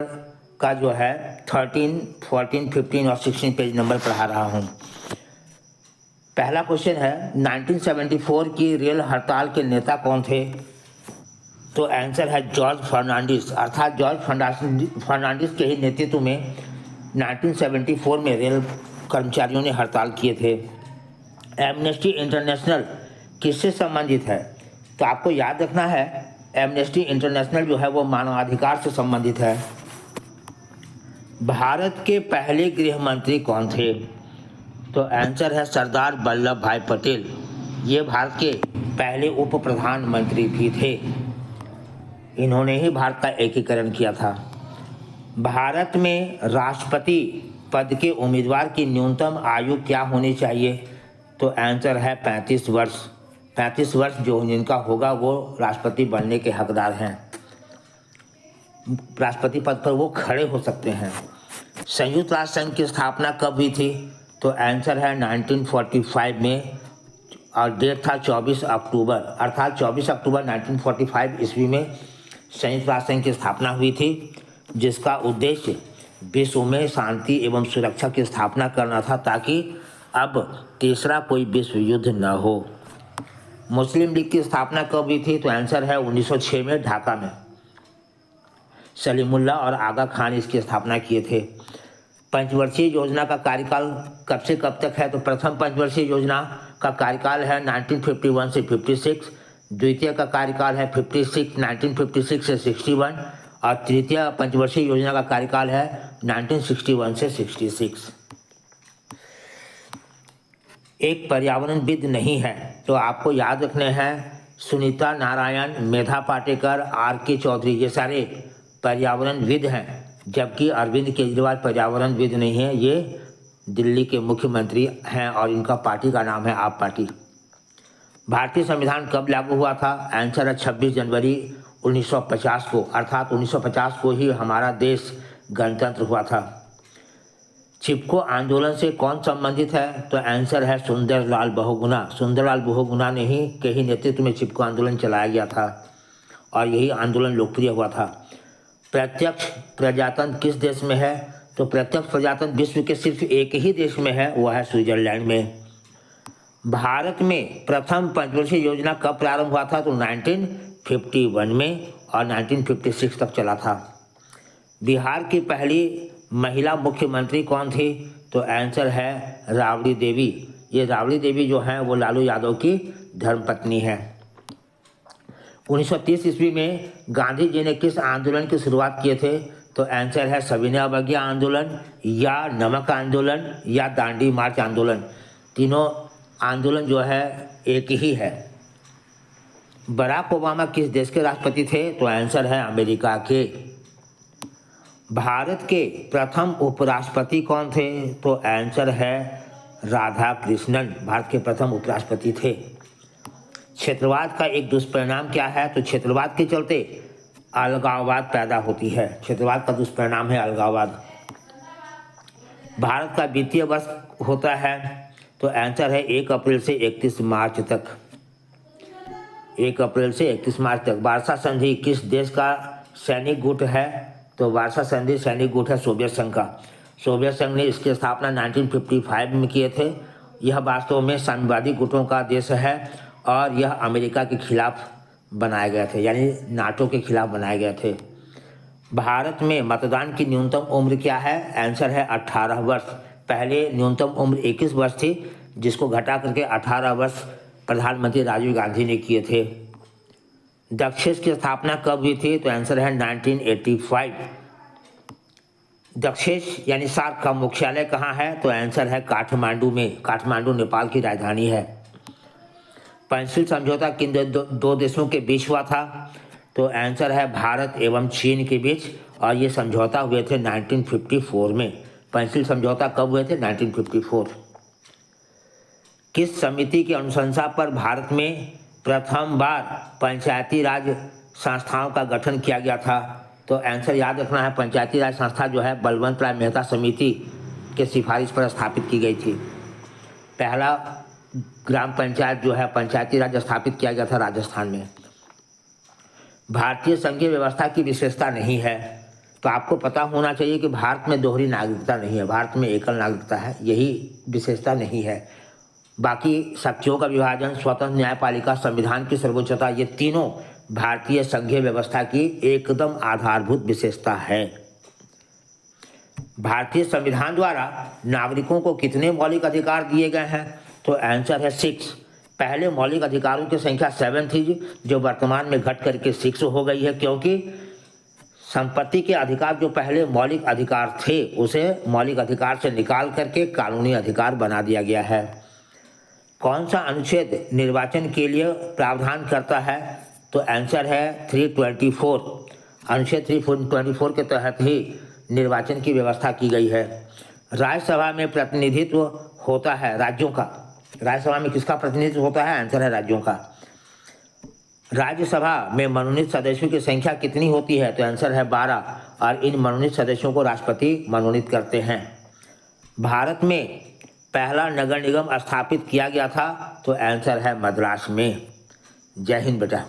का जो है 13, 14, 15 और 16 पेज नंबर पढ़ा रहा हूँ। पहला क्वेश्चन है 1974 की रेल हड़ताल के नेता कौन थे? तो आंसर है जॉर्ज फर्नांडिस, अर्थात जॉर्ज फर्नांडिस के ही नेतृत्व में 1974 में रेल कर्मचारियों ने हड़ताल किए थे। एमनेस्टी इंटरनेशनल किससे संबंधित है? तो आपको याद रखना है एमनेस्टी इंटरनेशनल जो है वो मानवाधिकार से संबंधित है। भारत के पहले गृह मंत्री कौन थे? तो आंसर है सरदार वल्लभ भाई पटेल। ये भारत के पहले उप प्रधानमंत्री भी थे। इन्होंने ही भारत का एकीकरण किया था। भारत में राष्ट्रपति पद के उम्मीदवार की न्यूनतम आयु क्या होनी चाहिए? तो आंसर है 35 वर्ष। 35 वर्ष जो जिनका होगा वो राष्ट्रपति बनने के हकदार हैं, राष्ट्रपति पद पर वो खड़े हो सकते हैं। संयुक्त राष्ट्र संघ की स्थापना कब हुई थी? तो आंसर है 1945 में और डेट था 24 अक्टूबर, अर्थात 24 अक्टूबर 1945 ईस्वी में संयुक्त राष्ट्र संघ की स्थापना हुई थी, जिसका उद्देश्य विश्व में शांति एवं सुरक्षा की स्थापना करना था ताकि अब तीसरा कोई विश्व युद्ध न हो। मुस्लिम लीग की स्थापना कब हुई थी? तो आंसर है 1906 में ढाका में। सलीमुल्लाह और आगा खान इसकी स्थापना किए थे। पंचवर्षीय योजना का कार्यकाल कब से कब तक है? तो प्रथम पंचवर्षीय योजना का कार्यकाल है 1951 से 56, द्वितीय का कार्यकाल है 1956 से 61 और तृतीय पंचवर्षीय योजना का कार्यकाल है 1961 से 66। एक पर्यावरणविद नहीं है तो आपको याद रखने हैं सुनीता नारायण, मेधा पाटेकर, R.K. चौधरी, ये सारे पर्यावरणविद हैं, जबकि अरविंद केजरीवाल पर्यावरणविद नहीं है, ये दिल्ली के मुख्यमंत्री हैं और इनका पार्टी का नाम है आप पार्टी। भारतीय संविधान कब लागू हुआ था? आंसर है 26 जनवरी 1950 को, अर्थात 1950 को ही हमारा देश गणतंत्र हुआ था। चिपको आंदोलन से कौन संबंधित है? तो आंसर है सुंदरलाल बहुगुणा। सुंदरलाल बहुगुणा ने ही के ही नेतृत्व में चिपको आंदोलन चलाया गया था और यही आंदोलन लोकप्रिय हुआ था। प्रत्यक्ष प्रजातंत्र किस देश में है? तो प्रत्यक्ष प्रजातंत्र विश्व के सिर्फ एक ही देश में है, वह है स्विट्जरलैंड में। भारत में प्रथम पंचवर्षीय योजना कब प्रारंभ हुआ था? तो 1951 में और 1956 तक चला था। बिहार की पहली महिला मुख्यमंत्री कौन थी? तो आंसर है राबड़ी देवी। ये राबड़ी देवी जो हैं वो लालू यादव की धर्मपत्नी है। 1930 ईस्वी में गांधी जी ने किस आंदोलन की शुरुआत किए थे? तो आंसर है सविनय अवज्ञा आंदोलन या नमक आंदोलन या दांडी मार्च आंदोलन। तीनों आंदोलन जो है एक ही है। बराक ओबामा किस देश के राष्ट्रपति थे? तो आंसर है अमेरिका के। भारत के प्रथम उपराष्ट्रपति कौन थे? तो आंसर है राधा कृष्णन, भारत के प्रथम उपराष्ट्रपति थे। क्षेत्रवाद का एक दुष्परिणाम क्या है? तो क्षेत्रवाद के चलते अलगाववाद पैदा होती है। क्षेत्रवाद का दुष्परिणाम है अलगाववाद। भारत का वित्तीय वर्ष होता है तो आंसर है 1 अप्रैल से 31 मार्च तक। 1 अप्रैल से 31 मार्च तक। वार्सा संधि किस देश का सैनिक गुट है? तो वार्सा संधि सैनिक गुट है सोवियत संघ का। सोवियत संघ ने इसकी स्थापना 1955 में किए थे। यह वास्तव में साम्यवादी गुटों का देश है और यह अमेरिका के खिलाफ बनाए गए थे, यानी नाटो के खिलाफ बनाए गए थे। भारत में मतदान की न्यूनतम उम्र क्या है? आंसर है 18 वर्ष। पहले न्यूनतम उम्र 21 वर्ष थी, जिसको घटा करके 18 वर्ष प्रधानमंत्री राजीव गांधी ने किए थे। दक्षेस की स्थापना कब हुई थी? तो आंसर है 1985। दक्षेस यानी सार्क का मुख्यालय कहाँ है? तो आंसर है काठमांडू में। काठमांडू नेपाल की राजधानी है। पेंसिल समझौता किन दो देशों के बीच हुआ था? तो आंसर है भारत एवं चीन के बीच और ये समझौता हुए थे 1954 में। पेंसिल समझौता कब हुए थे? 1954। किस समिति की अनुशंसा पर भारत में प्रथम बार पंचायती राज संस्थाओं का गठन किया गया था? तो आंसर याद रखना है पंचायती राज संस्था जो है बलवंत राय मेहता समिति के सिफारिश पर स्थापित की गई थी। पहला ग्राम पंचायत जो है पंचायती राज स्थापित किया गया था राजस्थान में। भारतीय संघीय व्यवस्था की विशेषता नहीं है तो आपको पता होना चाहिए कि भारत में दोहरी नागरिकता नहीं है, भारत में एकल नागरिकता है, यही विशेषता नहीं है। बाकी शक्तियों का विभाजन, स्वतंत्र न्यायपालिका, संविधान की सर्वोच्चता, ये तीनों भारतीय संघीय व्यवस्था की एकदम आधारभूत विशेषता है। भारतीय संविधान द्वारा नागरिकों को कितने मौलिक अधिकार दिए गए हैं? तो आंसर है 6। पहले मौलिक अधिकारों की संख्या 7 थी, जो वर्तमान में घट करके 6 हो गई है, क्योंकि संपत्ति के अधिकार जो पहले मौलिक अधिकार थे उसे मौलिक अधिकार से निकाल करके कानूनी अधिकार बना दिया गया है। कौन सा अनुच्छेद निर्वाचन के लिए प्रावधान करता है? तो आंसर है 324। अनुच्छेद 324 के तहत ही निर्वाचन की व्यवस्था की गई है। राज्यसभा में प्रतिनिधित्व होता है राज्यों का। राज्यसभा में किसका प्रतिनिधित्व होता है? आंसर है राज्यों का। राज्यसभा में मनोनीत सदस्यों की संख्या कितनी होती है? तो आंसर है 12, और इन मनोनीत सदस्यों को राष्ट्रपति मनोनीत करते हैं। भारत में पहला नगर निगम स्थापित किया गया था, तो आंसर है मद्रास में। जय हिंद बेटा।